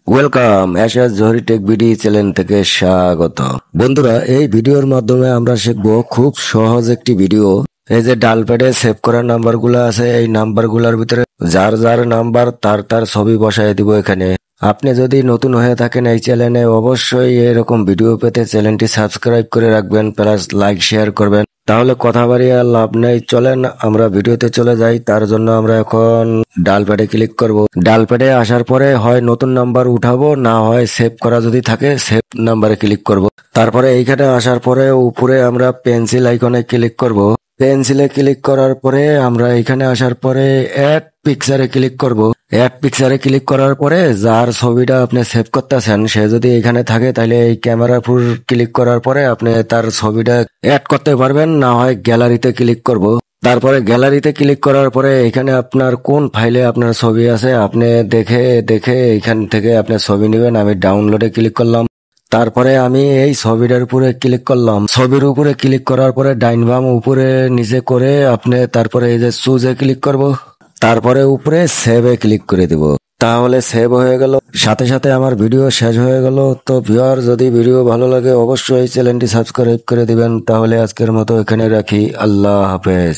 Welcome Asia Zuhri tech BD channel থেকে স্বাগত। বন্ধুরা, এই ভিডিওর মাধ্যমে আমরা শিখবো খুব সহজ একটি ভিডিও। এই যে ডালপ্যাডে সেভ করা নাম্বারগুলো আছে, এই নাম্বারগুলোর ভিতরে যার যার নাম্বার তার তার ছবি বসায় দিব এখানে। আপনি যদি নতুন হয়ে থাকেন এই চ্যানেলে, অবশ্যই এরকম ভিডিও পেতে চ্যানেলটি সাবস্ক্রাইব করে রাখবেন, প্লাস লাইক শেয়ার করবেন। তাহলে কথা বাড়িয়ে আর লাভ নেই, চলেন আমরা ভিডিওতে চলে যাই। তার জন্য আমরা এখন ডালপ্যাডে ক্লিক করব। ডালপ্যাডে আসার পরে হয় নতুন নাম্বার উঠাবো, না হয় সেভ করা যদি থাকে সেভ নাম্বারে ক্লিক করব। তারপরে এইখানে আসার পরে উপরে আমরা পেন্সিল আইকনে ক্লিক করব। পেন্সিলে ক্লিক করার পরে আমরা এখানে আসার পরে অ্যাড পিকচারে ক্লিক করব। অ্যাড পিকচারে ক্লিক করার পরে যার ছবিটা আপনি সেভ করতেছেন সে যদি এখানে থাকে, তাহলে এই ক্যামেরার উপর ক্লিক করার পরে আপনি তার ছবিটা অ্যাড করতে পারবেন, না হয় গ্যালারিতে ক্লিক করব। তারপরে গ্যালারিতে ক্লিক করার পরে এখানে আপনার কোন ফাইলে আপনার ছবি আছে আপনি দেখে দেখে এখান থেকে আপনি ছবি নেবেন। আমি ডাউনলোডে ক্লিক করলাম। তারপরে আমি এই ছবিটার উপরে ক্লিক করলাম। ছবির উপরে ক্লিক করার পরে ডাইন বাম উপরে নিচে করে আপনি তারপরে এই যে চুজে ক্লিক করব। তারপরে উপরে সেভে ক্লিক করে দিব। তাহলে সেভ হয়ে গেল, সাথে সাথে আমার ভিডিও শেষ হয়ে গেল। তো ভিউয়ার, যদি ভিডিও ভালো লাগে অবশ্যই চ্যানেলটি সাবস্ক্রাইব করে দিবেন। তাহলে আজকের মতো এখানে রাখি। আল্লাহ হাফেজ।